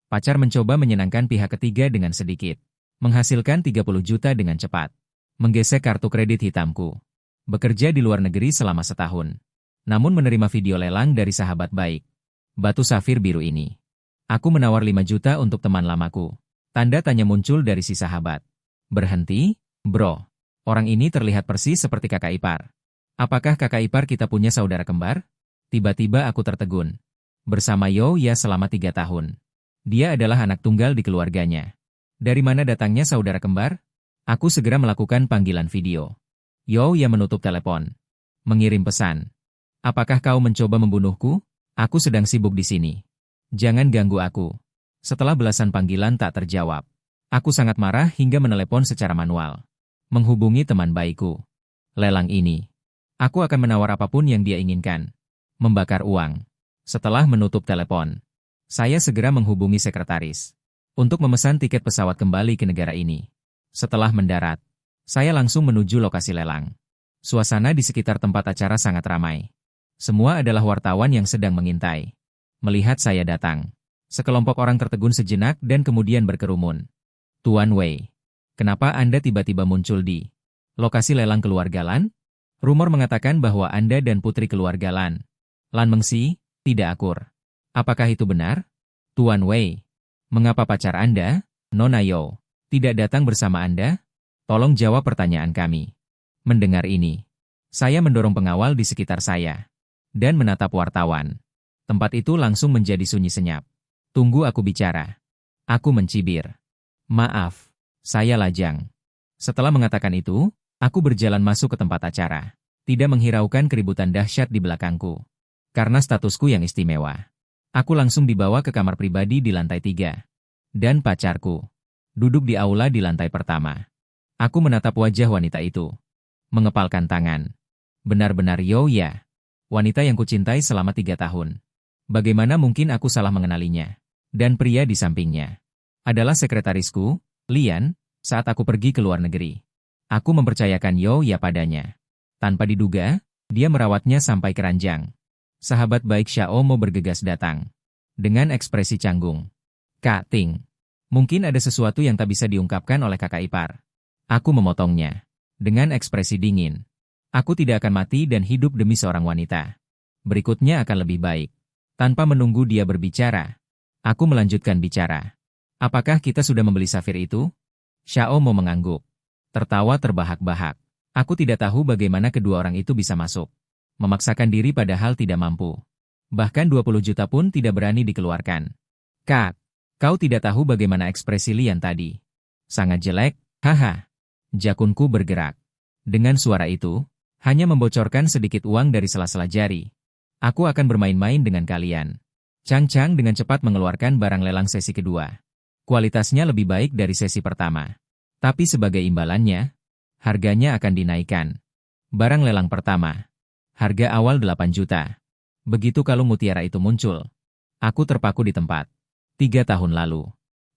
Pacar mencoba menyenangkan pihak ketiga dengan sedikit. Menghasilkan 30 juta dengan cepat. Menggesek kartu kredit hitamku. Bekerja di luar negeri selama setahun. Namun menerima video lelang dari sahabat baik. Batu safir biru ini. Aku menawar 5 juta untuk teman lamaku. Tanda tanya muncul dari si sahabat. Berhenti, bro. Orang ini terlihat persis seperti kakak ipar. Apakah kakak ipar kita punya saudara kembar? Tiba-tiba aku tertegun. Bersama Yo ya selama 3 tahun. Dia adalah anak tunggal di keluarganya. Dari mana datangnya saudara kembar? Aku segera melakukan panggilan video. Yo ya menutup telepon. Mengirim pesan. Apakah kau mencoba membunuhku? Aku sedang sibuk di sini. Jangan ganggu aku. Setelah belasan panggilan tak terjawab. Aku sangat marah hingga menelepon secara manual. Menghubungi teman baikku. Lelang ini. Aku akan menawar apapun yang dia inginkan. Membakar uang. Setelah menutup telepon. Saya segera menghubungi sekretaris untuk memesan tiket pesawat kembali ke negara ini. Setelah mendarat, saya langsung menuju lokasi lelang. Suasana di sekitar tempat acara sangat ramai. Semua adalah wartawan yang sedang mengintai. Melihat saya datang, sekelompok orang tertegun sejenak dan kemudian berkerumun. Tuan Wei, kenapa Anda tiba-tiba muncul di lokasi lelang keluarga Lan? Rumor mengatakan bahwa Anda dan putri keluarga Lan Mengxi, tidak akur. Apakah itu benar? Tuan Wei, mengapa pacar Anda, Nona Yo, tidak datang bersama Anda? Tolong jawab pertanyaan kami. Mendengar ini, saya mendorong pengawal di sekitar saya dan menatap wartawan. Tempat itu langsung menjadi sunyi senyap. Tunggu aku bicara. Aku mencibir. Maaf, saya lajang. Setelah mengatakan itu, aku berjalan masuk ke tempat acara. Tidak menghiraukan keributan dahsyat di belakangku. Karena statusku yang istimewa. Aku langsung dibawa ke kamar pribadi di lantai 3. Dan pacarku duduk di aula di lantai pertama. Aku menatap wajah wanita itu. Mengepalkan tangan. Benar-benar Yo ya. Wanita yang kucintai selama 3 tahun. Bagaimana mungkin aku salah mengenalinya? Dan pria di sampingnya adalah sekretarisku, Lian, saat aku pergi ke luar negeri. Aku mempercayakan Yo ya padanya. Tanpa diduga, dia merawatnya sampai keranjang. Sahabat baik Xiao Mo bergegas datang. Dengan ekspresi canggung. Kak Ting, mungkin ada sesuatu yang tak bisa diungkapkan oleh kakak ipar. Aku memotongnya. Dengan ekspresi dingin. Aku tidak akan mati dan hidup demi seorang wanita. Berikutnya akan lebih baik. Tanpa menunggu dia berbicara. Aku melanjutkan bicara. Apakah kita sudah membeli safir itu? Xiao Mo mengangguk. Tertawa terbahak-bahak. Aku tidak tahu bagaimana kedua orang itu bisa masuk. Memaksakan diri padahal tidak mampu. Bahkan 20 juta pun tidak berani dikeluarkan. Kak, kau tidak tahu bagaimana ekspresi Lian tadi. Sangat jelek, haha. Jakunku bergerak. Dengan suara itu, hanya membocorkan sedikit uang dari sela-sela jari. Aku akan bermain-main dengan kalian. Chang dengan cepat mengeluarkan barang lelang sesi kedua. Kualitasnya lebih baik dari sesi pertama. Tapi sebagai imbalannya, harganya akan dinaikkan. Barang lelang pertama. Harga awal 8 juta. Begitu kalung mutiara itu muncul. Aku terpaku di tempat. 3 tahun lalu.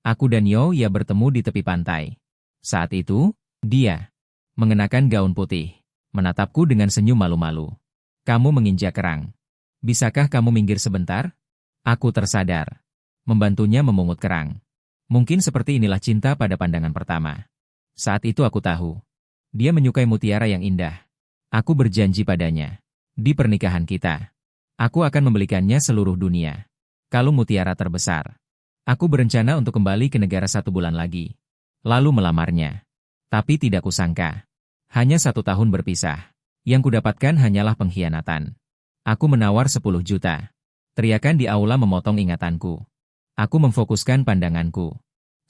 Aku dan Yo ya bertemu di tepi pantai. Saat itu, dia mengenakan gaun putih. Menatapku dengan senyum malu-malu. Kamu menginjak kerang. Bisakah kamu minggir sebentar? Aku tersadar. Membantunya memungut kerang. Mungkin seperti inilah cinta pada pandangan pertama. Saat itu aku tahu. Dia menyukai mutiara yang indah. Aku berjanji padanya. Di pernikahan kita, aku akan membelikannya seluruh dunia. Kalung mutiara terbesar. Aku berencana untuk kembali ke negara 1 bulan lagi. Lalu melamarnya. Tapi tidak kusangka. Hanya 1 tahun berpisah. Yang kudapatkan hanyalah pengkhianatan. Aku menawar 10 juta. Teriakan di aula memotong ingatanku. Aku memfokuskan pandanganku.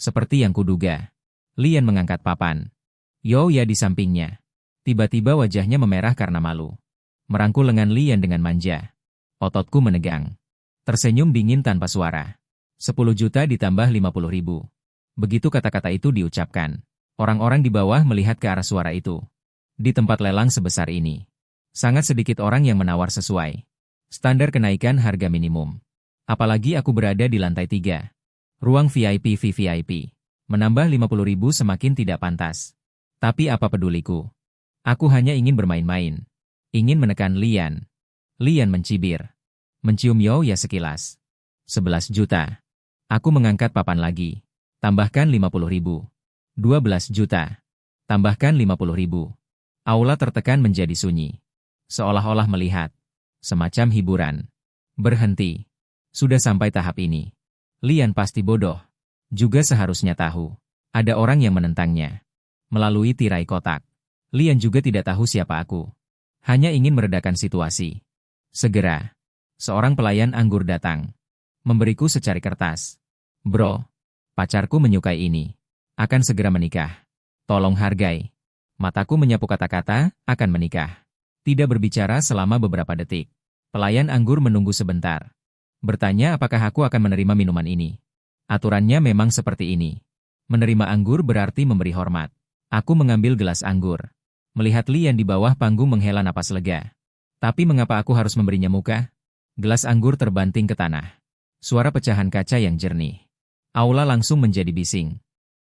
Seperti yang kuduga. Lian mengangkat papan. Yo ya di sampingnya. Tiba-tiba wajahnya memerah karena malu. Merangkul lengan Lian dengan manja. Ototku menegang. Tersenyum dingin tanpa suara. 10 juta ditambah 50 ribu. Begitu kata-kata itu diucapkan. Orang-orang di bawah melihat ke arah suara itu. Di tempat lelang sebesar ini. Sangat sedikit orang yang menawar sesuai standar kenaikan harga minimum. Apalagi aku berada di lantai 3. Ruang VIP VVIP. Menambah 50 ribu semakin tidak pantas. Tapi apa peduliku? Aku hanya ingin bermain-main. Ingin menekan Lian. Lian mencibir. Mencium Yo ya sekilas. 11 juta. Aku mengangkat papan lagi. Tambahkan 50.000. 12 juta. Tambahkan 50.000. Aula tertekan menjadi sunyi. Seolah-olah melihat. Semacam hiburan. Berhenti. Sudah sampai tahap ini. Lian pasti bodoh. Juga seharusnya tahu. Ada orang yang menentangnya. Melalui tirai kotak. Lian juga tidak tahu siapa aku. Hanya ingin meredakan situasi. Segera. Seorang pelayan anggur datang. Memberiku secari kertas. Bro, pacarku menyukai ini. Akan segera menikah. Tolong hargai. Mataku menyapu kata-kata, akan menikah. Tidak berbicara selama beberapa detik. Pelayan anggur menunggu sebentar. Bertanya apakah aku akan menerima minuman ini. Aturannya memang seperti ini. Menerima anggur berarti memberi hormat. Aku mengambil gelas anggur. Melihat Lian di bawah panggung menghela napas lega. Tapi mengapa aku harus memberinya muka? Gelas anggur terbanting ke tanah. Suara pecahan kaca yang jernih. Aula langsung menjadi bising.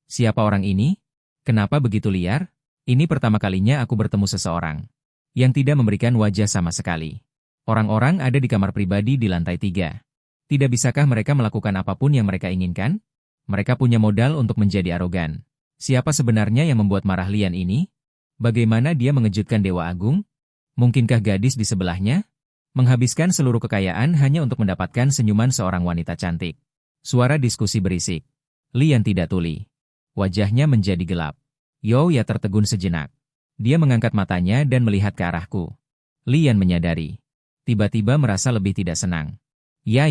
Siapa orang ini? Kenapa begitu liar? Ini pertama kalinya aku bertemu seseorang yang tidak memberikan wajah sama sekali. Orang-orang ada di kamar pribadi di lantai 3. Tidak bisakah mereka melakukan apapun yang mereka inginkan? Mereka punya modal untuk menjadi arogan. Siapa sebenarnya yang membuat marah Lian ini? Bagaimana dia mengejutkan Dewa Agung? Mungkinkah gadis di sebelahnya menghabiskan seluruh kekayaan hanya untuk mendapatkan senyuman seorang wanita cantik? Suara diskusi berisik. Lian tidak tuli. Wajahnya menjadi gelap. Ya tertegun sejenak. Dia mengangkat matanya dan melihat ke arahku. Lian menyadari. Tiba-tiba merasa lebih tidak senang. Ya,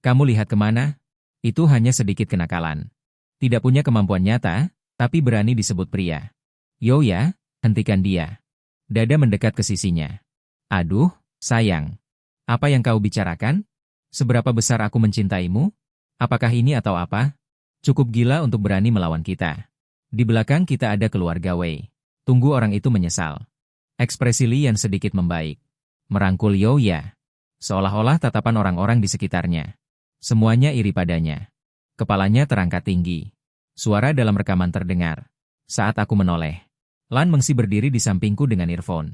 kamu lihat kemana? Itu hanya sedikit kenakalan. Tidak punya kemampuan nyata, tapi berani disebut pria. Ya, hentikan dia. Dada mendekat ke sisinya. Aduh, sayang. Apa yang kau bicarakan? Seberapa besar aku mencintaimu? Apakah ini atau apa? Cukup gila untuk berani melawan kita. Di belakang kita ada keluarga Wei. Tunggu orang itu menyesal. Ekspresi Lian sedikit membaik. Merangkul Ya. Seolah-olah tatapan orang-orang di sekitarnya. Semuanya iri padanya. Kepalanya terangkat tinggi. Suara dalam rekaman terdengar. Saat aku menoleh, Lan Mengsi berdiri di sampingku dengan earphone.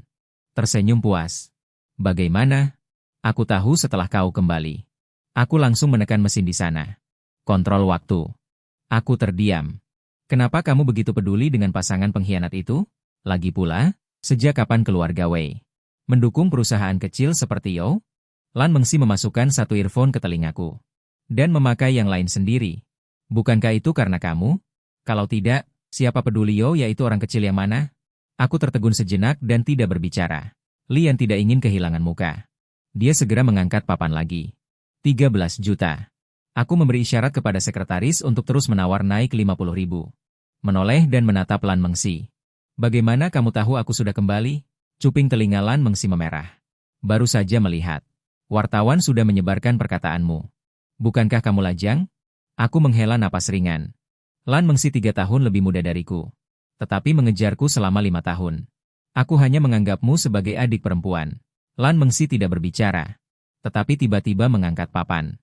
Tersenyum puas. Bagaimana? Aku tahu setelah kau kembali. Aku langsung menekan mesin di sana. Kontrol waktu. Aku terdiam. Kenapa kamu begitu peduli dengan pasangan pengkhianat itu? Lagi pula, sejak kapan keluarga Wei mendukung perusahaan kecil seperti Yo? Lan Mengsi memasukkan satu earphone ke telingaku. Dan memakai yang lain sendiri. Bukankah itu karena kamu? Kalau tidak, siapa peduli Yo yaitu orang kecil yang mana? Aku tertegun sejenak dan tidak berbicara. Lian tidak ingin kehilangan muka. Dia segera mengangkat papan lagi. 13 juta. Aku memberi isyarat kepada sekretaris untuk terus menawar naik 50.000. Menoleh dan menatap Lan Mengsi. Bagaimana kamu tahu aku sudah kembali? Cuping telinga Lan Mengsi memerah. Baru saja melihat. Wartawan sudah menyebarkan perkataanmu. Bukankah kamu lajang? Aku menghela napas ringan. Lan Mengsi 3 tahun lebih muda dariku. Tetapi mengejarku selama 5 tahun. Aku hanya menganggapmu sebagai adik perempuan. Lan Mengsi tidak berbicara. Tetapi tiba-tiba mengangkat papan.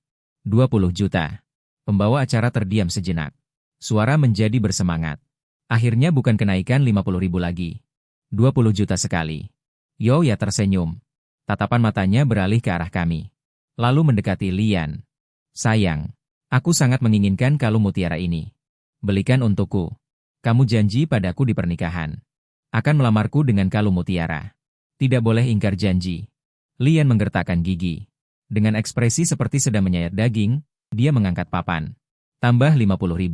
20 juta. Pembawa acara terdiam sejenak. Suara menjadi bersemangat. Akhirnya bukan kenaikan 50.000 lagi. 20 juta sekali. Ya tersenyum. Tatapan matanya beralih ke arah kami. Lalu mendekati Lian. Sayang, aku sangat menginginkan kalung mutiara ini. Belikan untukku. Kamu janji padaku di pernikahan. Akan melamarku dengan kalung mutiara. Tidak boleh ingkar janji. Lian menggertakkan gigi. Dengan ekspresi seperti sedang menyayat daging, dia mengangkat papan. Tambah 50.000.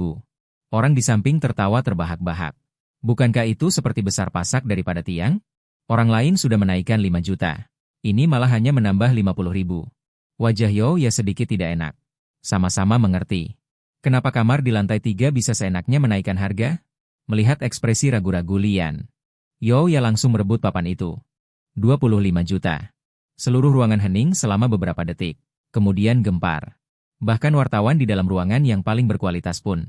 Orang di samping tertawa terbahak-bahak. Bukankah itu seperti besar pasak daripada tiang? Orang lain sudah menaikkan 5 juta. Ini malah hanya menambah 50.000. Wajah Yo sedikit tidak enak. Sama-sama mengerti. Kenapa kamar di lantai 3 bisa seenaknya menaikkan harga? Melihat ekspresi ragu-ragu Lian, Yo langsung merebut papan itu. 25 juta. Seluruh ruangan hening selama beberapa detik. Kemudian gempar. Bahkan wartawan di dalam ruangan yang paling berkualitas pun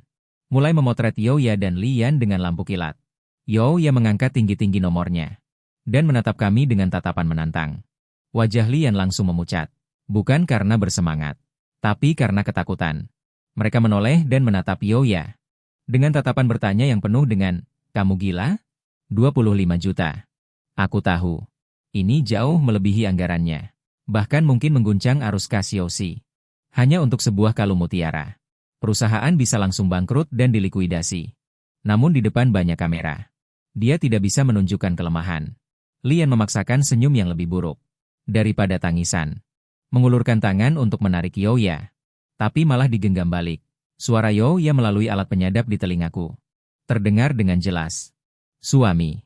mulai memotret Yo dan Lian dengan lampu kilat. Yo mengangkat tinggi-tinggi nomornya dan menatap kami dengan tatapan menantang. Wajah Lian langsung memucat. Bukan karena bersemangat, tapi karena ketakutan. Mereka menoleh dan menatap Yo dengan tatapan bertanya yang penuh dengan, kamu gila? 25 juta. Aku tahu. Ini jauh melebihi anggarannya. Bahkan mungkin mengguncang arus kas Yosi. Hanya untuk sebuah kalung mutiara. Perusahaan bisa langsung bangkrut dan dilikuidasi. Namun di depan banyak kamera. Dia tidak bisa menunjukkan kelemahan. Lian memaksakan senyum yang lebih buruk daripada tangisan. Mengulurkan tangan untuk menarik Youya. Tapi malah digenggam balik. Suara Youya melalui alat penyadap di telingaku. Terdengar dengan jelas. Suami,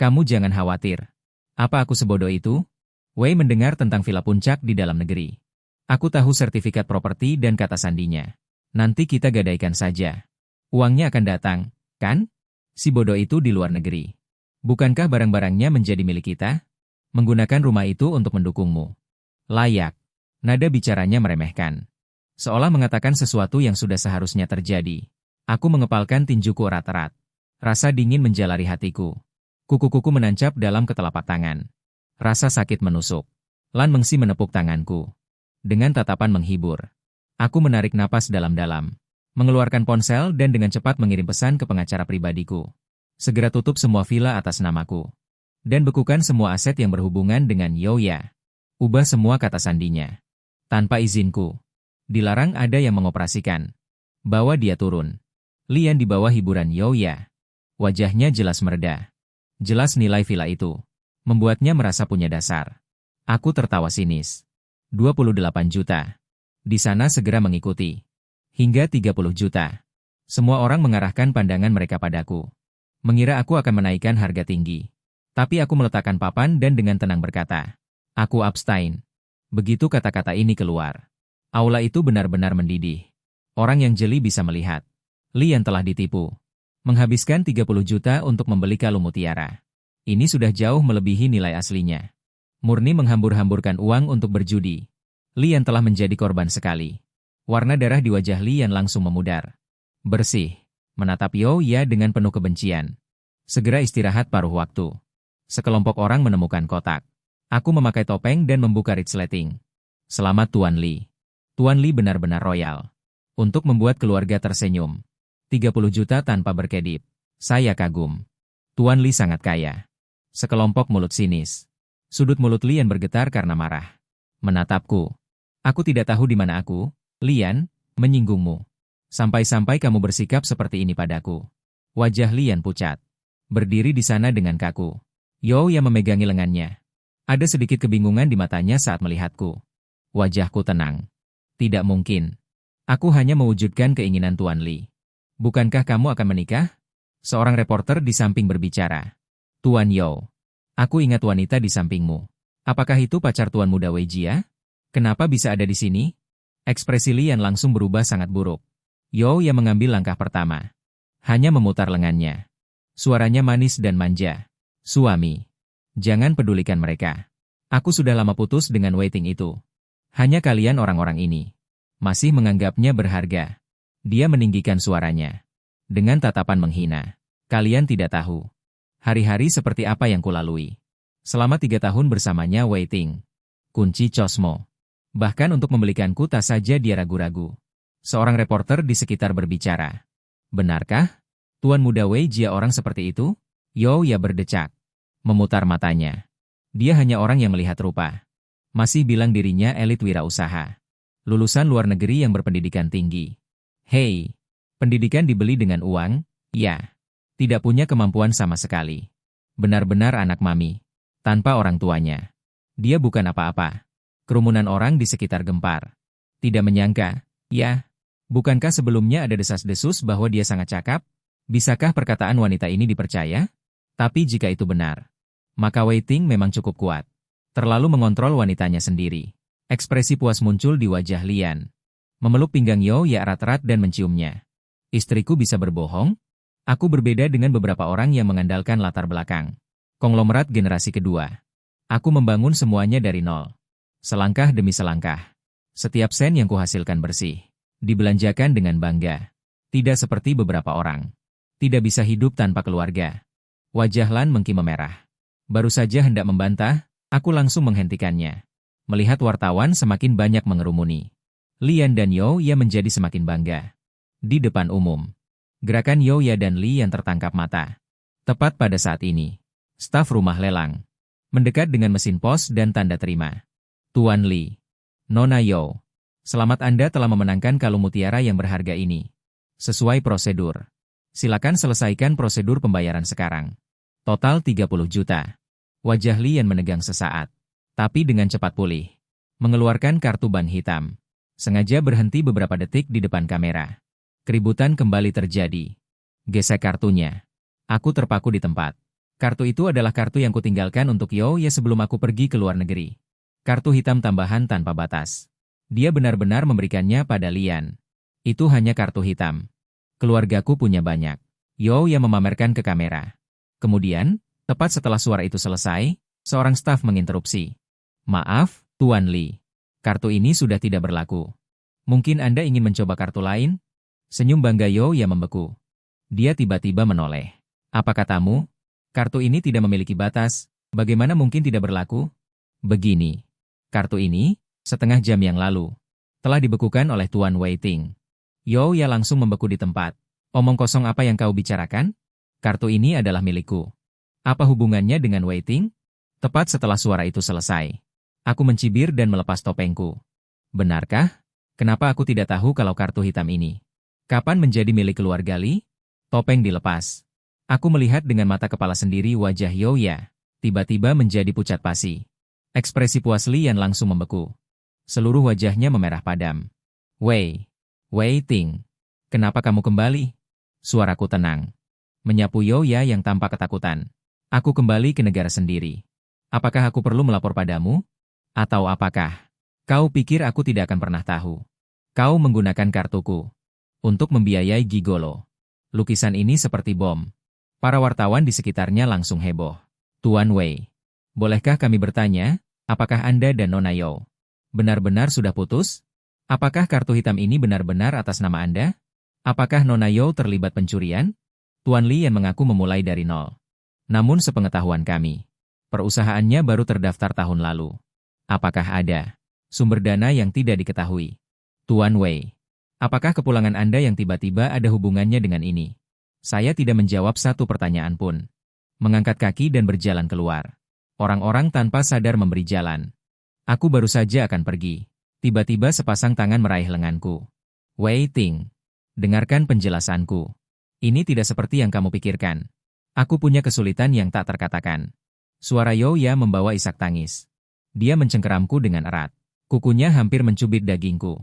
kamu jangan khawatir. Apa aku sebodoh itu? Wei mendengar tentang villa puncak di dalam negeri. Aku tahu sertifikat properti dan kata sandinya. Nanti kita gadaikan saja. Uangnya akan datang, kan? Si bodoh itu di luar negeri. Bukankah barang-barangnya menjadi milik kita? Menggunakan rumah itu untuk mendukungmu. Layak. Nada bicaranya meremehkan. Seolah mengatakan sesuatu yang sudah seharusnya terjadi. Aku mengepalkan tinjuku erat-erat. Rasa dingin menjalari hatiku. Kuku-kuku menancap dalam ketelapak tangan. Rasa sakit menusuk. Lan Mengsi menepuk tanganku. Dengan tatapan menghibur. Aku menarik napas dalam-dalam. Mengeluarkan ponsel dan dengan cepat mengirim pesan ke pengacara pribadiku. Segera tutup semua villa atas namaku. Dan bekukan semua aset yang berhubungan dengan Youya. Ubah semua kata sandinya. Tanpa izinku. Dilarang ada yang mengoperasikan. Bawa dia turun. Lian di bawah hiburan Youya. Wajahnya jelas mereda. Jelas nilai villa itu. Membuatnya merasa punya dasar. Aku tertawa sinis. 28 juta. Di sana segera mengikuti. Hingga 30 juta. Semua orang mengarahkan pandangan mereka padaku. Mengira aku akan menaikkan harga tinggi. Tapi aku meletakkan papan dan dengan tenang berkata, aku abstain. Begitu kata-kata ini keluar. Aula itu benar-benar mendidih. Orang yang jeli bisa melihat. Lian telah ditipu. Menghabiskan 30 juta untuk membeli kalung mutiara. Ini sudah jauh melebihi nilai aslinya. Murni menghambur-hamburkan uang untuk berjudi. Lian telah menjadi korban sekali. Warna darah di wajah Lian langsung memudar. Bersih. Menatap Youya dengan penuh kebencian. Segera istirahat paruh waktu. Sekelompok orang menemukan kotak. Aku memakai topeng dan membuka resleting. Selamat Tuan Li. Tuan Li benar-benar royal. Untuk membuat keluarga tersenyum. 30 juta tanpa berkedip. Saya kagum. Tuan Li sangat kaya. Sekelompok mulut sinis. Sudut mulut Lian bergetar karena marah. Menatapku. Aku tidak tahu di mana aku. Lian, menyinggungmu. Sampai-sampai kamu bersikap seperti ini padaku. Wajah Lian pucat. Berdiri di sana dengan kaku. Youya memegangi lengannya. Ada sedikit kebingungan di matanya saat melihatku. Wajahku tenang. Tidak mungkin. Aku hanya mewujudkan keinginan Tuan Li. Bukankah kamu akan menikah? Seorang reporter di samping berbicara. Tuan You. Aku ingat wanita di sampingmu. Apakah itu pacar Tuan Muda Wei Jia? Kenapa bisa ada di sini? Ekspresi Lian langsung berubah sangat buruk. Youya mengambil langkah pertama. Hanya memutar lengannya. Suaranya manis dan manja. Suami. Jangan pedulikan mereka. Aku sudah lama putus dengan Wei Ting itu. Hanya kalian orang-orang ini. Masih menganggapnya berharga. Dia meninggikan suaranya. Dengan tatapan menghina. Kalian tidak tahu. Hari-hari seperti apa yang kulalui. Selama 3 tahun bersamanya Wei Ting. Kunci Cosmo. Bahkan untuk membelikanku tas saja dia ragu-ragu. Seorang reporter di sekitar berbicara. Benarkah? Tuan Muda Wei Jia orang seperti itu? Youya berdecak. Memutar matanya. Dia hanya orang yang melihat rupa. Masih bilang dirinya elit wirausaha. Lulusan luar negeri yang berpendidikan tinggi. Hei, pendidikan dibeli dengan uang? Ya. Tidak punya kemampuan sama sekali. Benar-benar anak mami. Tanpa orang tuanya. Dia bukan apa-apa. Kerumunan orang di sekitar gempar. Tidak menyangka, ya. Bukankah sebelumnya ada desas-desus bahwa dia sangat cakap? Bisakah perkataan wanita ini dipercaya? Tapi jika itu benar, maka Wei Ting memang cukup kuat. Terlalu mengontrol wanitanya sendiri. Ekspresi puas muncul di wajah Lian. Memeluk pinggang Youya erat-erat dan menciumnya. Istriku bisa berbohong? Aku berbeda dengan beberapa orang yang mengandalkan latar belakang. Konglomerat generasi kedua. Aku membangun semuanya dari nol. Selangkah demi selangkah. Setiap sen yang kuhasilkan bersih. Dibelanjakan dengan bangga. Tidak seperti beberapa orang. Tidak bisa hidup tanpa keluarga. Wajah Lan Mengki memerah. Baru saja hendak membantah, aku langsung menghentikannya. Melihat wartawan semakin banyak mengerumuni. Lian dan Youya menjadi semakin bangga. Di depan umum. Gerakan Youya dan Lian tertangkap mata. Tepat pada saat ini. Staf rumah lelang. Mendekat dengan mesin pos dan tanda terima. Tuan Li. Nona You. Selamat Anda telah memenangkan kalung mutiara yang berharga ini. Sesuai prosedur. Silakan selesaikan prosedur pembayaran sekarang. Total 30 juta. Wajah Lian menegang sesaat. Tapi dengan cepat pulih. Mengeluarkan kartu ban hitam. Sengaja berhenti beberapa detik di depan kamera. Keributan kembali terjadi. Gesek kartunya. Aku terpaku di tempat. Kartu itu adalah kartu yang kutinggalkan untuk Yo-Ye sebelum aku pergi ke luar negeri. Kartu hitam tambahan tanpa batas. Dia benar-benar memberikannya pada Lian. Itu hanya kartu hitam. Keluargaku punya banyak. Yo-Ye memamerkan ke kamera. Kemudian, tepat setelah suara itu selesai, seorang staf menginterupsi. Maaf, Tuan Li. Kartu ini sudah tidak berlaku. Mungkin Anda ingin mencoba kartu lain? Senyum bangga Yo-Ye membeku. Dia tiba-tiba menoleh. Apa katamu? Kartu ini tidak memiliki batas. Bagaimana mungkin tidak berlaku? Begini. Kartu ini, setengah jam yang lalu, telah dibekukan oleh Tuan Wei Ting. Yo-Ye langsung membeku di tempat. Omong kosong apa yang kau bicarakan? Kartu ini adalah milikku. Apa hubungannya dengan Wei Ting? Tepat setelah suara itu selesai. Aku mencibir dan melepas topengku. Benarkah? Kenapa aku tidak tahu kalau kartu hitam ini? Kapan menjadi milik keluarga Li? Topeng dilepas. Aku melihat dengan mata kepala sendiri wajah Yo-Ye. Tiba-tiba menjadi pucat pasi. Ekspresi puas Lian langsung membeku. Seluruh wajahnya memerah padam. Wei Ting. Kenapa kamu kembali? Suaraku tenang. Menyapu Yo-Ye yang tampak ketakutan. Aku kembali ke negara sendiri. Apakah aku perlu melapor padamu? Atau apakah kau pikir aku tidak akan pernah tahu? Kau menggunakan kartuku untuk membiayai gigolo. Lukisan ini seperti bom. Para wartawan di sekitarnya langsung heboh. Tuan Wei, bolehkah kami bertanya, apakah Anda dan Nona Yo benar-benar sudah putus? Apakah kartu hitam ini benar-benar atas nama Anda? Apakah Nona Yo terlibat pencurian? Tuan Li yang mengaku memulai dari nol. Namun sepengetahuan kami, perusahaannya baru terdaftar tahun lalu. Apakah ada sumber dana yang tidak diketahui? Tuan Wei, apakah kepulangan Anda yang tiba-tiba ada hubungannya dengan ini? Saya tidak menjawab satu pertanyaan pun. Mengangkat kaki dan berjalan keluar. Orang-orang tanpa sadar memberi jalan. Aku baru saja akan pergi. Tiba-tiba sepasang tangan meraih lenganku. Wei Ting, dengarkan penjelasanku. Ini tidak seperti yang kamu pikirkan. Aku punya kesulitan yang tak terkatakan. Suara Yo-Ye membawa isak tangis. Dia mencengkeramku dengan erat. Kukunya hampir mencubit dagingku.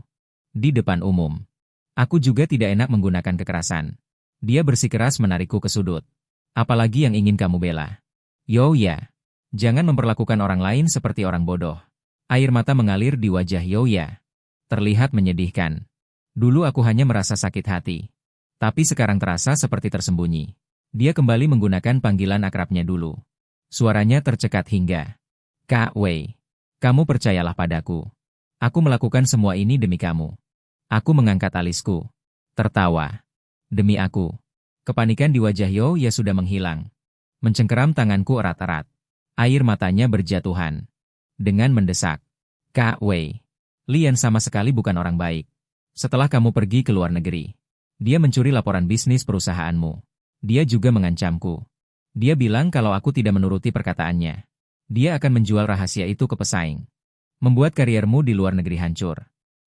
Di depan umum. Aku juga tidak enak menggunakan kekerasan. Dia bersikeras menarikku ke sudut. Apalagi yang ingin kamu bela? Yo-Ye, jangan memperlakukan orang lain seperti orang bodoh. Air mata mengalir di wajah Yo-Ye. Terlihat menyedihkan. Dulu aku hanya merasa sakit hati. Tapi sekarang terasa seperti tersembunyi. Dia kembali menggunakan panggilan akrabnya dulu. Suaranya tercekat hingga. Kak Wei, kamu percayalah padaku. Aku melakukan semua ini demi kamu. Aku mengangkat alisku. Tertawa. Demi aku. Kepanikan di wajah Yo-Ye sudah menghilang. Mencengkeram tanganku erat-erat. Air matanya berjatuhan. Dengan mendesak. Kak Wei, Lian sama sekali bukan orang baik. Setelah kamu pergi ke luar negeri, dia mencuri laporan bisnis perusahaanmu. Dia juga mengancamku. Dia bilang kalau aku tidak menuruti perkataannya, dia akan menjual rahasia itu ke pesaing. Membuat kariermu di luar negeri hancur.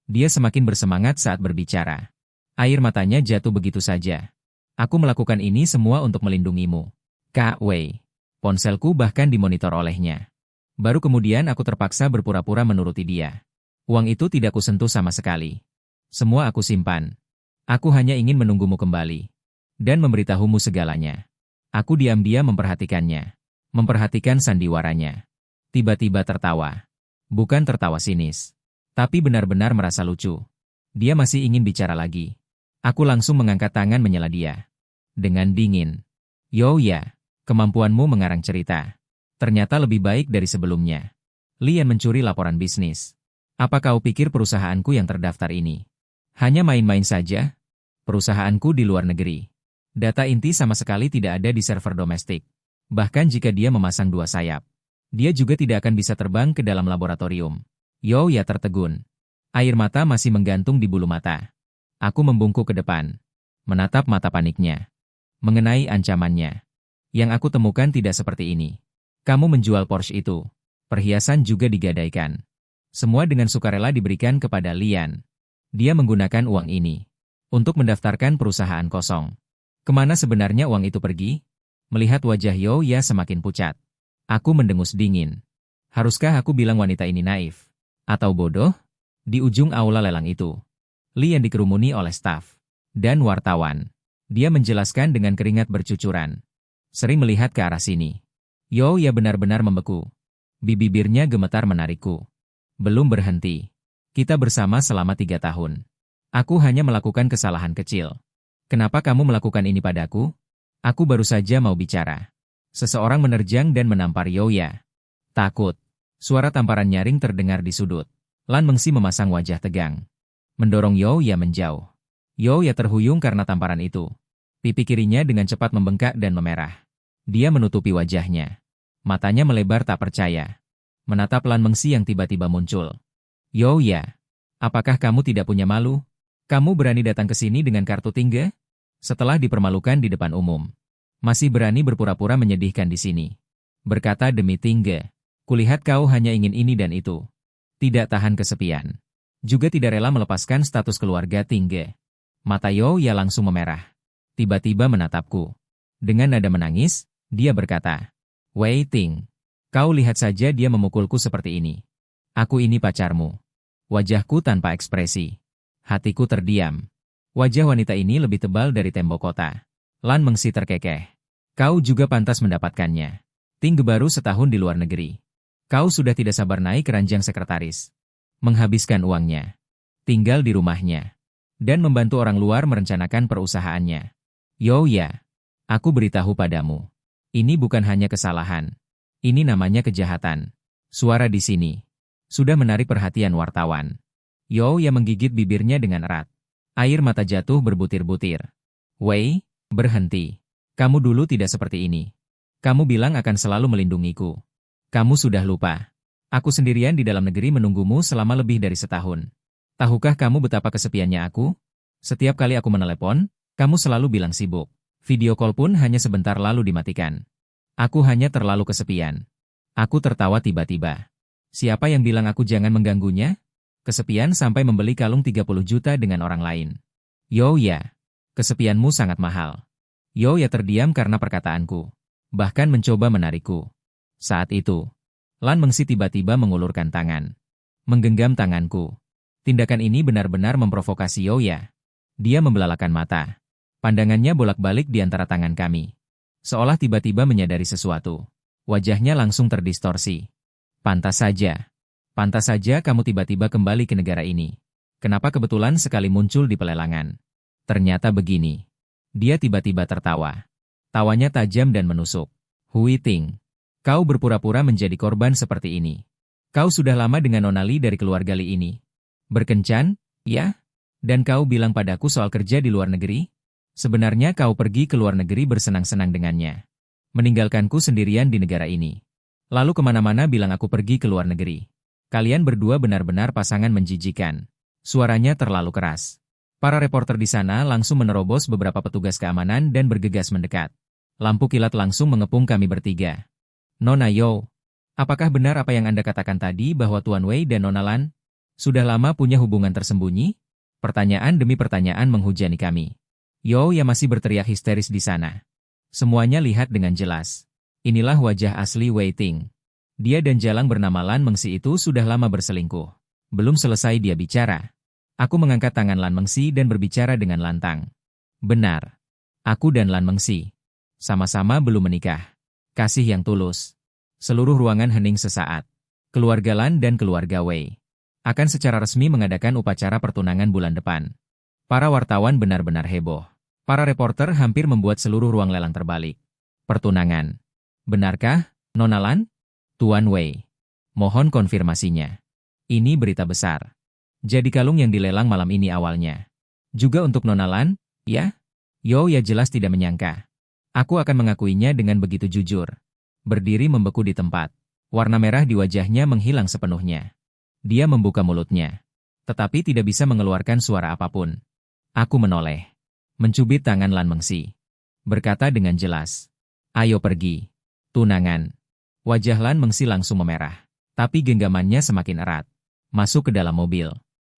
Dia semakin bersemangat saat berbicara. Air matanya jatuh begitu saja. Aku melakukan ini semua untuk melindungimu. Kak Wei. Ponselku bahkan dimonitor olehnya. Baru kemudian aku terpaksa berpura-pura menuruti dia. Uang itu tidak kusentuh sama sekali. Semua aku simpan. Aku hanya ingin menunggumu kembali. Dan memberitahumu segalanya. Aku diam-diam memperhatikannya. Memperhatikan sandiwaranya. Tiba-tiba tertawa. Bukan tertawa sinis. Tapi benar-benar merasa lucu. Dia masih ingin bicara lagi. Aku langsung mengangkat tangan menyela dia. Dengan dingin. Yo-Ye, kemampuanmu mengarang cerita. Ternyata lebih baik dari sebelumnya. Lian mencuri laporan bisnis. Apa kau pikir perusahaanku yang terdaftar ini hanya main-main saja? Perusahaanku di luar negeri. Data inti sama sekali tidak ada di server domestik. Bahkan jika dia memasang 2 sayap, dia juga tidak akan bisa terbang ke dalam laboratorium. Yo-Ye tertegun. Air mata masih menggantung di bulu mata. Aku membungkuk ke depan. Menatap mata paniknya. Mengenai ancamannya. Yang aku temukan tidak seperti ini. Kamu menjual Porsche itu. Perhiasan juga digadaikan. Semua dengan sukarela diberikan kepada Lian. Dia menggunakan uang ini untuk mendaftarkan perusahaan kosong. Kemana sebenarnya uang itu pergi? Melihat wajah Youya semakin pucat, aku mendengus dingin. Haruskah aku bilang wanita ini naif? Atau bodoh? Di ujung aula lelang itu, Li yang dikerumuni oleh staf dan wartawan. Dia menjelaskan dengan keringat bercucuran. Sering melihat ke arah sini. Youya benar-benar membeku. Bibirnya gemetar menarikku. Belum berhenti. Kita bersama selama 3 tahun. Aku hanya melakukan kesalahan kecil. Kenapa kamu melakukan ini padaku? Aku baru saja mau bicara. Seseorang menerjang dan menampar Youya. Takut. Suara tamparan nyaring terdengar di sudut. Lan Mengsi memasang wajah tegang. Mendorong Youya menjauh. Youya terhuyung karena tamparan itu. Pipi kirinya dengan cepat membengkak dan memerah. Dia menutupi wajahnya. Matanya melebar tak percaya. Menatap Lan Mengsi yang tiba-tiba muncul. Youya, apakah kamu tidak punya malu? Kamu berani datang ke sini dengan kartu tingga? Setelah dipermalukan di depan umum. Masih berani berpura-pura menyedihkan di sini. Berkata demi tingga. Kulihat kau hanya ingin ini dan itu. Tidak tahan kesepian. Juga tidak rela melepaskan status keluarga tingga. Mata Youya langsung memerah. Tiba-tiba menatapku. Dengan nada menangis, dia berkata, Wei Ting, kau lihat saja dia memukulku seperti ini. Aku ini pacarmu. Wajahku tanpa ekspresi. Hatiku terdiam. Wajah wanita ini lebih tebal dari tembok kota. Lan Mengsi terkekeh. Kau juga pantas mendapatkannya. Ting baru setahun di luar negeri. Kau sudah tidak sabar naik ke ranjang sekretaris. Menghabiskan uangnya. Tinggal di rumahnya. Dan membantu orang luar merencanakan perusahaannya. Youya, aku beritahu padamu. Ini bukan hanya kesalahan. Ini namanya kejahatan. Suara di sini sudah menarik perhatian wartawan. Youya menggigit bibirnya dengan erat. Air mata jatuh berbutir-butir. Wei, berhenti. Kamu dulu tidak seperti ini. Kamu bilang akan selalu melindungiku. Kamu sudah lupa. Aku sendirian di dalam negeri menunggumu selama lebih dari setahun. Tahukah kamu betapa kesepiannya aku? Setiap kali aku menelepon, kamu selalu bilang sibuk. Video call pun hanya sebentar lalu dimatikan. Aku hanya terlalu kesepian. Aku tertawa tiba-tiba. Siapa yang bilang aku jangan mengganggunya? Kesepian sampai membeli kalung 30 juta dengan orang lain. Youya, kesepianmu sangat mahal. Youya terdiam karena perkataanku. Bahkan mencoba menarikku. Saat itu, Lan Mengsi tiba-tiba mengulurkan tangan. Menggenggam tanganku. Tindakan ini benar-benar memprovokasi Youya. Dia membelalakan mata. Pandangannya bolak-balik di antara tangan kami. Seolah tiba-tiba menyadari sesuatu. Wajahnya langsung terdistorsi. Pantas saja. Pantas saja kamu tiba-tiba kembali ke negara ini. Kenapa kebetulan sekali muncul di pelelangan? Ternyata begini. Dia tiba-tiba tertawa. Tawanya tajam dan menusuk. Hui Ting, kau berpura-pura menjadi korban seperti ini. Kau sudah lama dengan Nona Li dari keluarga Li ini. Berkencan, ya? Dan kau bilang padaku soal kerja di luar negeri? Sebenarnya kau pergi ke luar negeri bersenang-senang dengannya. Meninggalkanku sendirian di negara ini. Lalu kemana-mana bilang aku pergi ke luar negeri. Kalian berdua benar-benar pasangan menjijikan. Suaranya terlalu keras. Para reporter di sana langsung menerobos beberapa petugas keamanan dan bergegas mendekat. Lampu kilat langsung mengepung kami bertiga. Nona Yo, apakah benar apa yang Anda katakan tadi bahwa Tuan Wei dan Nona Lan sudah lama punya hubungan tersembunyi? Pertanyaan demi pertanyaan menghujani kami. Youya masih berteriak histeris di sana. Semuanya lihat dengan jelas. Inilah wajah asli Wei Ting. Dia dan jalang bernama Lan Mengsi itu sudah lama berselingkuh. Belum selesai dia bicara. Aku mengangkat tangan Lan Mengsi dan berbicara dengan lantang. Benar. Aku dan Lan Mengsi sama-sama belum menikah. Kasih yang tulus. Seluruh ruangan hening sesaat. Keluarga Lan dan keluarga Wei akan secara resmi mengadakan upacara pertunangan bulan depan. Para wartawan benar-benar heboh. Para reporter hampir membuat seluruh ruang lelang terbalik. Pertunangan. Benarkah, Nona Lan? Tuan Wei. Mohon konfirmasinya. Ini berita besar. Jadi kalung yang dilelang malam ini awalnya. Juga untuk Nona Lan, ya? Youya jelas tidak menyangka. Aku akan mengakuinya dengan begitu jujur. Berdiri membeku di tempat. Warna merah di wajahnya menghilang sepenuhnya. Dia membuka mulutnya. Tetapi tidak bisa mengeluarkan suara apapun. Aku menoleh. Mencubit tangan Lan Mengsi. Berkata dengan jelas. Ayo pergi. Tunangan. Wajah Lan Mengsi langsung memerah. Tapi genggamannya semakin erat. Masuk ke dalam mobil.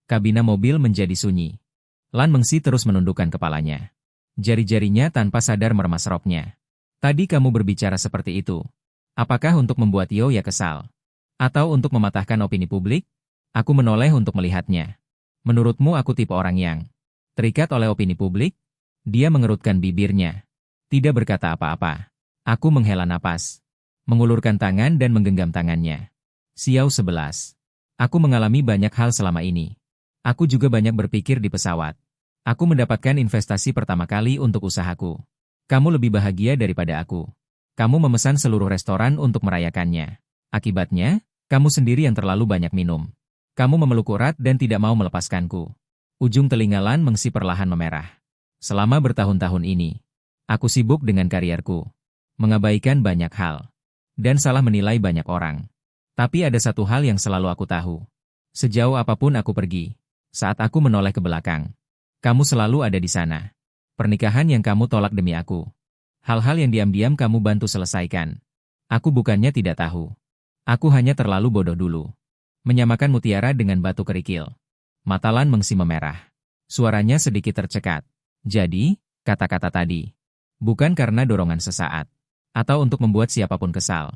Kabina mobil menjadi sunyi. Lan Mengsi terus menundukkan kepalanya. Jari-jarinya tanpa sadar meremas roknya. Tadi kamu berbicara seperti itu. Apakah untuk membuat Yoya kesal? Atau untuk mematahkan opini publik? Aku menoleh untuk melihatnya. Menurutmu aku tipe orang yang terikat oleh opini publik? Dia mengerutkan bibirnya. Tidak berkata apa-apa. Aku menghela napas. Mengulurkan tangan dan menggenggam tangannya. Xiao 11. Aku mengalami banyak hal selama ini. Aku juga banyak berpikir di pesawat. Aku mendapatkan investasi pertama kali untuk usahaku. Kamu lebih bahagia daripada aku. Kamu memesan seluruh restoran untuk merayakannya. Akibatnya, kamu sendiri yang terlalu banyak minum. Kamu memeluk erat dan tidak mau melepaskanku. Ujung telinga Lan Mengsi perlahan memerah. Selama bertahun-tahun ini, aku sibuk dengan karierku. Mengabaikan banyak hal. Dan salah menilai banyak orang. Tapi ada satu hal yang selalu aku tahu. Sejauh apapun aku pergi, saat aku menoleh ke belakang, kamu selalu ada di sana. Pernikahan yang kamu tolak demi aku. Hal-hal yang diam-diam kamu bantu selesaikan. Aku bukannya tidak tahu. Aku hanya terlalu bodoh dulu. Menyamakan mutiara dengan batu kerikil. Mata Lan Mengsi memerah. Suaranya sedikit tercekat. Jadi, kata-kata tadi. Bukan karena dorongan sesaat. Atau untuk membuat siapapun kesal.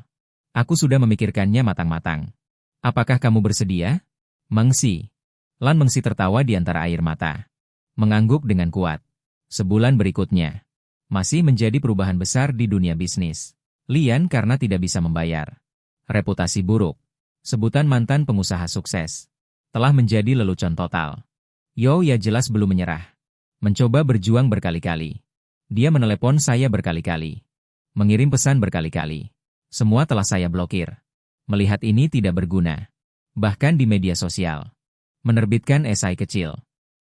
Aku sudah memikirkannya matang-matang. Apakah kamu bersedia? Mengsi. Lan Mengsi tertawa di antara air mata. Mengangguk dengan kuat. Sebulan berikutnya. Masih menjadi perubahan besar di dunia bisnis. Lian karena tidak bisa membayar. Reputasi buruk. Sebutan mantan pengusaha sukses. Telah menjadi lelucon total. Yoya jelas belum menyerah. Mencoba berjuang berkali-kali. Dia menelepon saya berkali-kali. Mengirim pesan berkali-kali. Semua telah saya blokir. Melihat ini tidak berguna. Bahkan di media sosial. Menerbitkan esai kecil.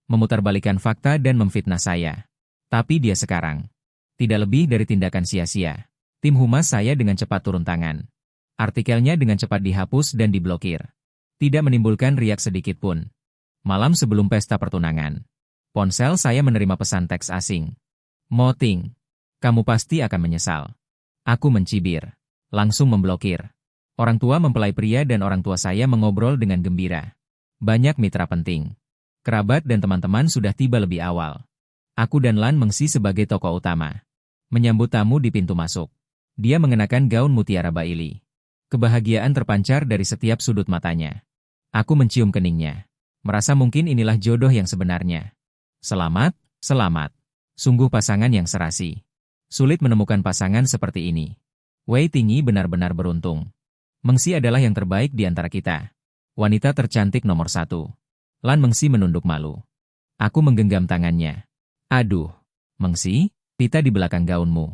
Memutarbalikkan fakta dan memfitnah saya. Tapi dia sekarang. Tidak lebih dari tindakan sia-sia. Tim humas saya dengan cepat turun tangan. Artikelnya dengan cepat dihapus dan diblokir. Tidak menimbulkan riak sedikit pun. Malam sebelum pesta pertunangan. Ponsel saya menerima pesan teks asing. Moting. Kamu pasti akan menyesal. Aku mencibir. Langsung memblokir. Orang tua mempelai pria dan orang tua saya mengobrol dengan gembira. Banyak mitra penting. Kerabat dan teman-teman sudah tiba lebih awal. Aku dan Lan Mengsi sebagai tokoh utama. Menyambut tamu di pintu masuk. Dia mengenakan gaun mutiara Baili. Kebahagiaan terpancar dari setiap sudut matanya. Aku mencium keningnya. Merasa mungkin inilah jodoh yang sebenarnya. Selamat, selamat. Sungguh pasangan yang serasi. Sulit menemukan pasangan seperti ini. Wei Tingyi benar-benar beruntung. Mengsi adalah yang terbaik di antara kita. Wanita tercantik nomor 1. Lan Mengsi menunduk malu. Aku menggenggam tangannya. Aduh, Mengsi, pita di belakang gaunmu.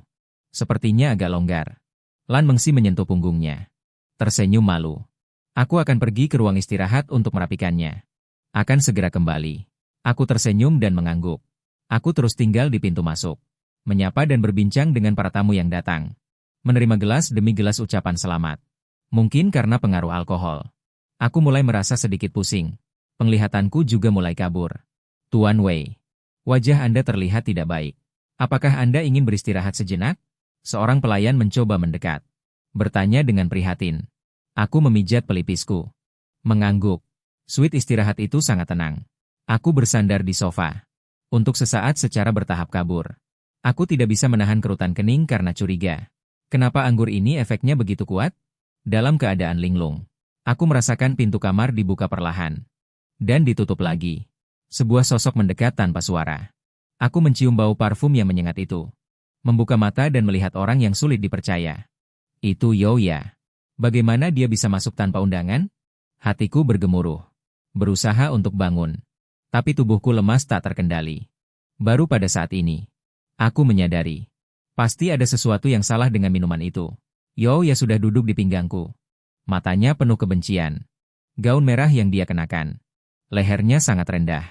Sepertinya agak longgar. Lan Mengsi menyentuh punggungnya. Tersenyum malu. Aku akan pergi ke ruang istirahat untuk merapikannya. Akan segera kembali. Aku tersenyum dan mengangguk. Aku terus tinggal di pintu masuk. Menyapa dan berbincang dengan para tamu yang datang. Menerima gelas demi gelas ucapan selamat. Mungkin karena pengaruh alkohol. Aku mulai merasa sedikit pusing. Penglihatanku juga mulai kabur. Tuan Wei, wajah Anda terlihat tidak baik. Apakah Anda ingin beristirahat sejenak? Seorang pelayan mencoba mendekat. Bertanya dengan prihatin. Aku memijat pelipisku. Mengangguk. Suite istirahat itu sangat tenang. Aku bersandar di sofa. Untuk sesaat secara bertahap kabur. Aku tidak bisa menahan kerutan kening karena curiga. Kenapa anggur ini efeknya begitu kuat? Dalam keadaan linglung. Aku merasakan pintu kamar dibuka perlahan. Dan ditutup lagi. Sebuah sosok mendekat tanpa suara. Aku mencium bau parfum yang menyengat itu. Membuka mata dan melihat orang yang sulit dipercaya. Itu Yoya. Bagaimana dia bisa masuk tanpa undangan? Hatiku bergemuruh. Berusaha untuk bangun. Tapi tubuhku lemas tak terkendali. Baru pada saat ini, aku menyadari. Pasti ada sesuatu yang salah dengan minuman itu. Yoya sudah duduk di pinggangku. Matanya penuh kebencian. Gaun merah yang dia kenakan. Lehernya sangat rendah.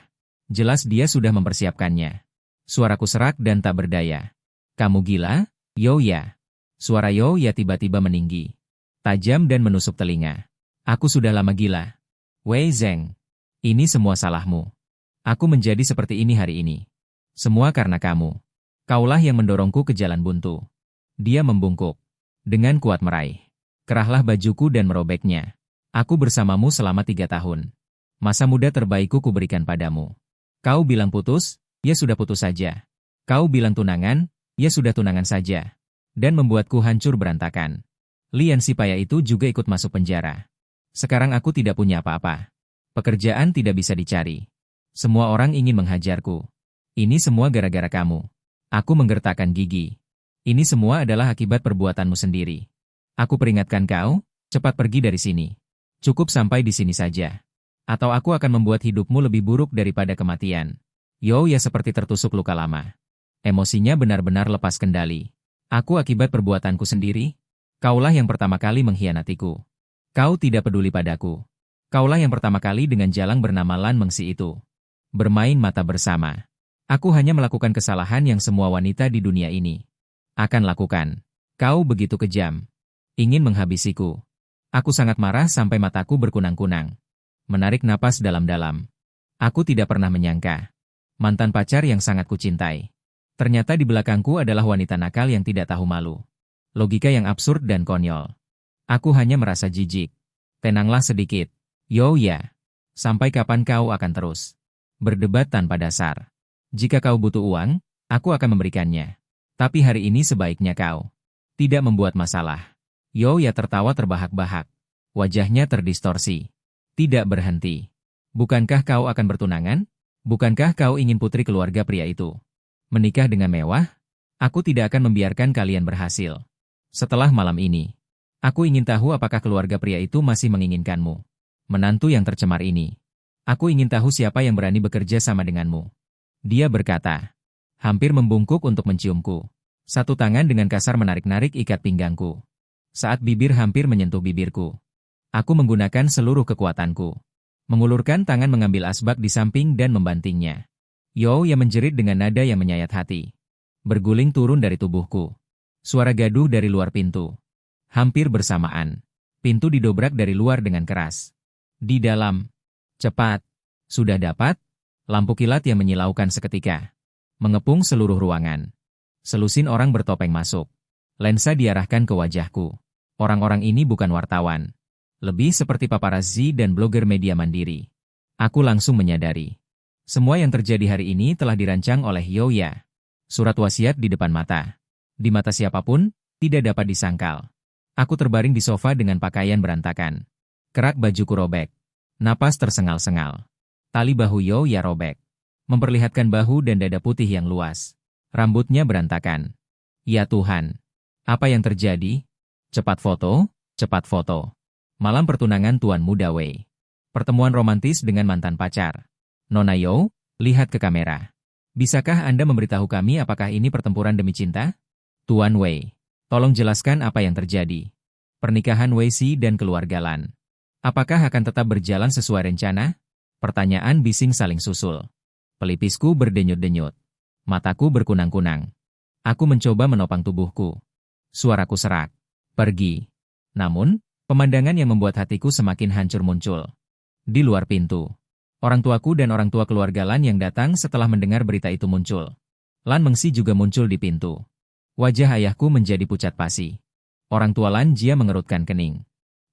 Jelas dia sudah mempersiapkannya. Suaraku serak dan tak berdaya. Kamu gila, Yoya? Suara Yoya tiba-tiba meninggi. Tajam dan menusuk telinga. Aku sudah lama gila. Wei Zeng. Ini semua salahmu. Aku menjadi seperti ini hari ini. Semua karena kamu. Kaulah yang mendorongku ke jalan buntu. Dia membungkuk. Dengan kuat meraih. Kerahlah bajuku dan merobeknya. Aku bersamamu selama 3 tahun. Masa muda terbaikku kuberikan padamu. Kau bilang putus, ya sudah putus saja. Kau bilang tunangan, ya sudah tunangan saja. Dan membuatku hancur berantakan. Lian si payah itu juga ikut masuk penjara. Sekarang aku tidak punya apa-apa. Pekerjaan tidak bisa dicari. Semua orang ingin menghajarku. Ini semua gara-gara kamu. Aku menggertakkan gigi. Ini semua adalah akibat perbuatanmu sendiri. Aku peringatkan kau, cepat pergi dari sini. Cukup sampai di sini saja. Atau aku akan membuat hidupmu lebih buruk daripada kematian. Ya seperti tertusuk luka lama. Emosinya benar-benar lepas kendali. Aku akibat perbuatanku sendiri. Kaulah yang pertama kali mengkhianatiku. Kau tidak peduli padaku. Kaulah yang pertama kali dengan jalang bernama Lan Mengsi itu. Bermain mata bersama. Aku hanya melakukan kesalahan yang semua wanita di dunia ini akan lakukan. Kau begitu kejam. Ingin menghabisiku. Aku sangat marah sampai mataku berkunang-kunang. Menarik napas dalam-dalam. Aku tidak pernah menyangka. Mantan pacar yang sangat kucintai. Ternyata di belakangku adalah wanita nakal yang tidak tahu malu. Logika yang absurd dan konyol. Aku hanya merasa jijik. Tenanglah sedikit. Ya. Sampai kapan kau akan terus berdebat tanpa dasar? Jika kau butuh uang, aku akan memberikannya. Tapi hari ini sebaiknya kau tidak membuat masalah. Ya tertawa terbahak-bahak. Wajahnya terdistorsi. Tidak berhenti. Bukankah kau akan bertunangan? Bukankah kau ingin putri keluarga pria itu menikah dengan mewah? Aku tidak akan membiarkan kalian berhasil. Setelah malam ini, aku ingin tahu apakah keluarga pria itu masih menginginkanmu. Menantu yang tercemar ini. Aku ingin tahu siapa yang berani bekerja sama denganmu. Dia berkata, hampir membungkuk untuk menciumku. Satu tangan dengan kasar menarik-narik ikat pinggangku. Saat bibir hampir menyentuh bibirku, aku menggunakan seluruh kekuatanku. Mengulurkan tangan mengambil asbak di samping dan membantingnya. Ya menjerit dengan nada yang menyayat hati. Berguling turun dari tubuhku. Suara gaduh dari luar pintu. Hampir bersamaan, pintu didobrak dari luar dengan keras. Di dalam. Cepat. Sudah dapat? Lampu kilat yang menyilaukan seketika mengepung seluruh ruangan. Selusin orang bertopeng masuk. Lensa diarahkan ke wajahku. Orang-orang ini bukan wartawan. Lebih seperti paparazzi dan blogger media mandiri. Aku langsung menyadari. Semua yang terjadi hari ini telah dirancang oleh Yoya. Surat wasiat di depan mata. Di mata siapapun, tidak dapat disangkal. Aku terbaring di sofa dengan pakaian berantakan. Kerak bajuku robek. Napas tersengal-sengal. Tali bahu Yoya robek. Memperlihatkan bahu dan dada putih yang luas. Rambutnya berantakan. Ya Tuhan. Apa yang terjadi? Cepat foto, cepat foto. Malam pertunangan Tuan Muda Wei. Pertemuan romantis dengan mantan pacar. Nona Yo, lihat ke kamera. Bisakah Anda memberitahu kami apakah ini pertempuran demi cinta? Tuan Wei, tolong jelaskan apa yang terjadi. Pernikahan Wei Si dan keluarga Lan. Apakah akan tetap berjalan sesuai rencana? Pertanyaan bising saling susul. Pelipisku berdenyut-denyut. Mataku berkunang-kunang. Aku mencoba menopang tubuhku. Suaraku serak. Pergi. Namun, pemandangan yang membuat hatiku semakin hancur muncul. Di luar pintu, orang tuaku dan orang tua keluarga Lan yang datang setelah mendengar berita itu muncul. Lan Mengsi juga muncul di pintu. Wajah ayahku menjadi pucat pasi. Orang tua Lan Jia mengerutkan kening.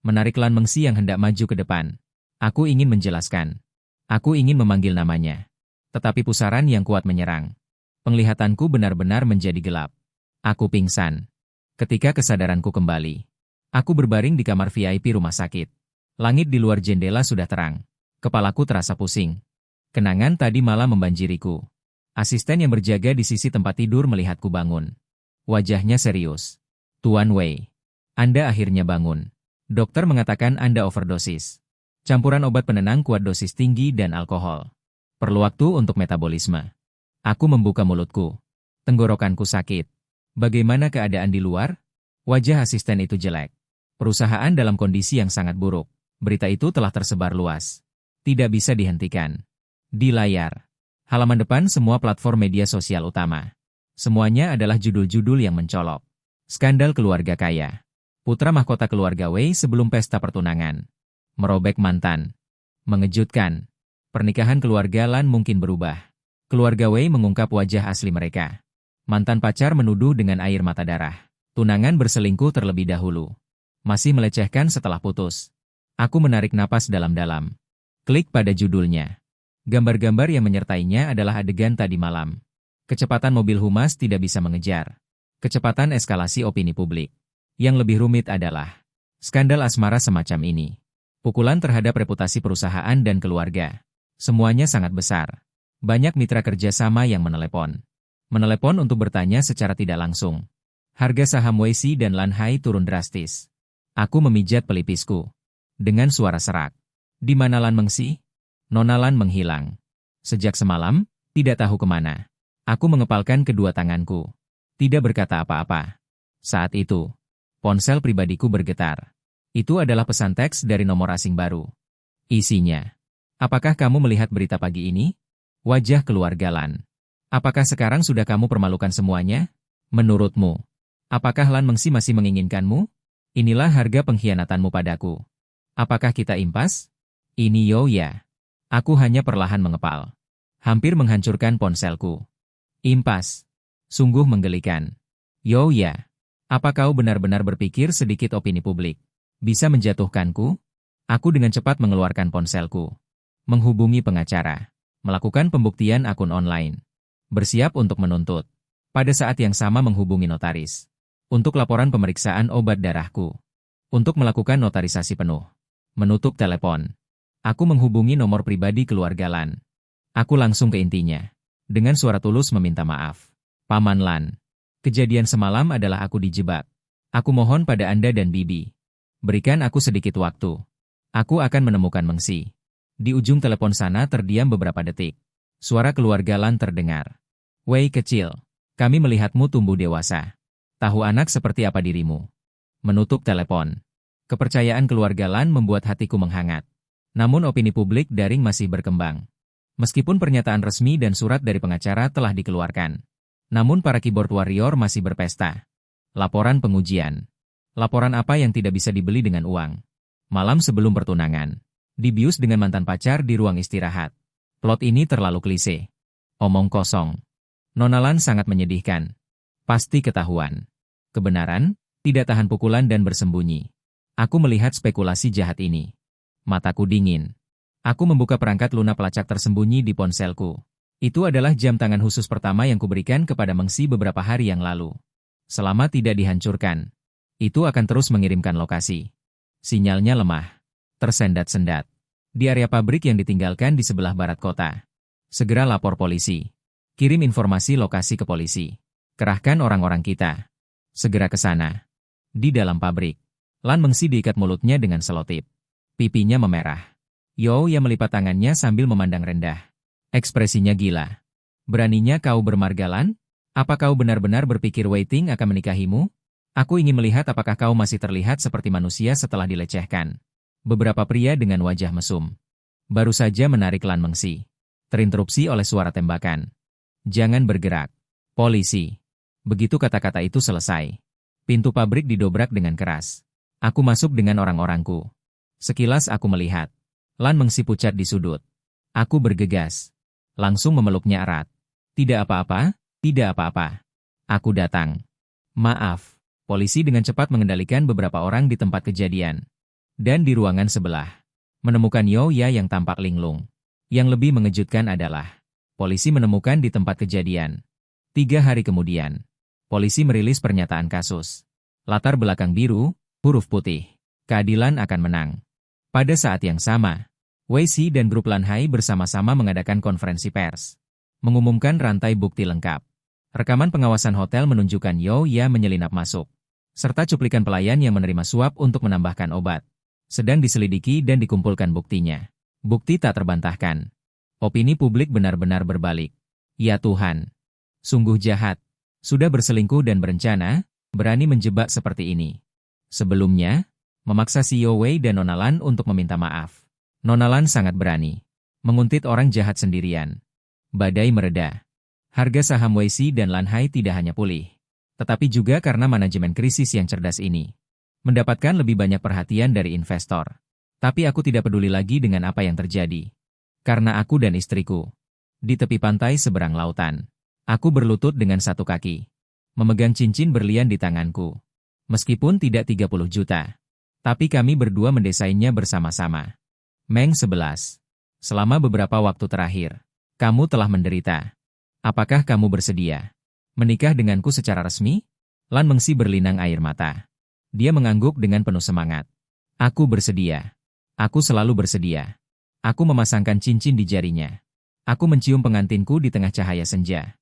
Menarik Lan Mengsi yang hendak maju ke depan. Aku ingin menjelaskan. Aku ingin memanggil namanya. Tetapi pusaran yang kuat menyerang. Penglihatanku benar-benar menjadi gelap. Aku pingsan. Ketika kesadaranku kembali, aku berbaring di kamar VIP rumah sakit. Langit di luar jendela sudah terang. Kepalaku terasa pusing. Kenangan tadi malam membanjiriku. Asisten yang berjaga di sisi tempat tidur melihatku bangun. Wajahnya serius. Tuan Wei, Anda akhirnya bangun. Dokter mengatakan Anda overdosis. Campuran obat penenang kuat dosis tinggi dan alkohol. Perlu waktu untuk metabolisme. Aku membuka mulutku. Tenggorokanku sakit. Bagaimana keadaan di luar? Wajah asisten itu jelek. Perusahaan dalam kondisi yang sangat buruk. Berita itu telah tersebar luas. Tidak bisa dihentikan. Di layar. Halaman depan semua platform media sosial utama. Semuanya adalah judul-judul yang mencolok. Skandal keluarga kaya. Putra mahkota keluarga Wei sebelum pesta pertunangan. Merobek mantan. Mengejutkan. Pernikahan keluarga Lan mungkin berubah. Keluarga Wei mengungkap wajah asli mereka. Mantan pacar menuduh dengan air mata darah. Tunangan berselingkuh terlebih dahulu. Masih melecehkan setelah putus. Aku menarik napas dalam-dalam. Klik pada judulnya. Gambar-gambar yang menyertainya adalah adegan tadi malam. Kecepatan mobil Humas tidak bisa mengejar. Kecepatan eskalasi opini publik. Yang lebih rumit adalah skandal asmara semacam ini. Pukulan terhadap reputasi perusahaan dan keluarga. Semuanya sangat besar. Banyak mitra kerjasama yang menelepon. Menelepon untuk bertanya secara tidak langsung. Harga saham Weisi dan Lanhai turun drastis. Aku memijat pelipisku. Dengan suara serak. Di mana Lan Mengsi? Nona Lan menghilang. Sejak semalam, tidak tahu kemana. Aku mengepalkan kedua tanganku. Tidak berkata apa-apa. Saat itu, ponsel pribadiku bergetar. Itu adalah pesan teks dari nomor asing baru. Isinya. Apakah kamu melihat berita pagi ini? Wajah keluarga Lan. Apakah sekarang sudah kamu permalukan semuanya? Menurutmu, apakah Lan Mengsi masih menginginkanmu? Inilah harga pengkhianatanmu padaku. Apakah kita impas? Ini Yo ya. Aku hanya perlahan mengepal. Hampir menghancurkan ponselku. Impas. Sungguh menggelikan. Yo ya. Apa kau benar-benar berpikir sedikit opini publik bisa menjatuhkanku? Aku dengan cepat mengeluarkan ponselku. Menghubungi pengacara. Melakukan pembuktian akun online. Bersiap untuk menuntut. Pada saat yang sama menghubungi notaris. Untuk laporan pemeriksaan obat darahku. Untuk melakukan notarisasi penuh. Menutup telepon. Aku menghubungi nomor pribadi keluarga Lan. Aku langsung ke intinya. Dengan suara tulus meminta maaf. Paman Lan. Kejadian semalam adalah aku dijebak. Aku mohon pada Anda dan Bibi. Berikan aku sedikit waktu. Aku akan menemukan Mengsi. Di ujung telepon sana terdiam beberapa detik. Suara keluarga Lan terdengar. Wei kecil, kami melihatmu tumbuh dewasa. Tahu anak seperti apa dirimu. Menutup telepon. Kepercayaan keluarga Lan membuat hatiku menghangat. Namun opini publik daring masih berkembang. Meskipun pernyataan resmi dan surat dari pengacara telah dikeluarkan. Namun para keyboard warrior masih berpesta. Laporan pengujian. Laporan apa yang tidak bisa dibeli dengan uang. Malam sebelum pertunangan. Dibius dengan mantan pacar di ruang istirahat. Plot ini terlalu klise. Omong kosong. Nona Lan sangat menyedihkan. Pasti ketahuan. Kebenaran, tidak tahan pukulan dan bersembunyi. Aku melihat spekulasi jahat ini. Mataku dingin. Aku membuka perangkat lunak pelacak tersembunyi di ponselku. Itu adalah jam tangan khusus pertama yang kuberikan kepada Mengsi beberapa hari yang lalu. Selama tidak dihancurkan, itu akan terus mengirimkan lokasi. Sinyalnya lemah. Tersendat-sendat. Di area pabrik yang ditinggalkan di sebelah barat kota. Segera lapor polisi. Kirim informasi lokasi ke polisi. Kerahkan orang-orang kita. Segera ke sana. Di dalam pabrik. Lan Mengsi diikat mulutnya dengan selotip. Pipinya memerah. Yo ya melipat tangannya sambil memandang rendah. Ekspresinya gila. Beraninya kau bermarga Lan? Apa kau benar-benar berpikir Wei Ting akan menikahimu? Aku ingin melihat apakah kau masih terlihat seperti manusia setelah dilecehkan. Beberapa pria dengan wajah mesum. Baru saja menarik Lan Mengsi. Terinterupsi oleh suara tembakan. Jangan bergerak. Polisi. Begitu kata-kata itu selesai. Pintu pabrik didobrak dengan keras. Aku masuk dengan orang-orangku. Sekilas aku melihat. Lan Mengsi pucat di sudut. Aku bergegas. Langsung memeluknya erat. Tidak apa-apa, tidak apa-apa. Aku datang. Maaf. Polisi dengan cepat mengendalikan beberapa orang di tempat kejadian. Dan di ruangan sebelah. Menemukan Yo Ya yang tampak linglung. Yang lebih mengejutkan adalah, polisi menemukan di tempat kejadian. 3 hari kemudian, polisi merilis pernyataan kasus. Latar belakang biru, huruf putih. Keadilan akan menang. Pada saat yang sama, Wei Si dan grup Lanhai bersama-sama mengadakan konferensi pers. Mengumumkan rantai bukti lengkap. Rekaman pengawasan hotel menunjukkan Yo Ya menyelinap masuk. Serta cuplikan pelayan yang menerima suap untuk menambahkan obat. Sedang diselidiki dan dikumpulkan buktinya. Bukti tak terbantahkan. Opini publik benar-benar berbalik. Ya Tuhan. Sungguh jahat. Sudah berselingkuh dan berencana, berani menjebak seperti ini. Sebelumnya, memaksa CEO Wei dan Nona Lan untuk meminta maaf. Nona Lan sangat berani. Menguntit orang jahat sendirian. Badai mereda. Harga saham Wei Si dan Lanhai tidak hanya pulih. Tetapi juga karena manajemen krisis yang cerdas ini. Mendapatkan lebih banyak perhatian dari investor. Tapi aku tidak peduli lagi dengan apa yang terjadi. Karena aku dan istriku. Di tepi pantai seberang lautan. Aku berlutut dengan satu kaki. Memegang cincin berlian di tanganku. Meskipun tidak 30 juta. Tapi kami berdua mendesainnya bersama-sama. Meng 11. Selama beberapa waktu terakhir, kamu telah menderita. Apakah kamu bersedia menikah denganku secara resmi? Lan Mengsi berlinang air mata. Dia mengangguk dengan penuh semangat. Aku bersedia. Aku selalu bersedia. Aku memasangkan cincin di jarinya. Aku mencium pengantinku di tengah cahaya senja.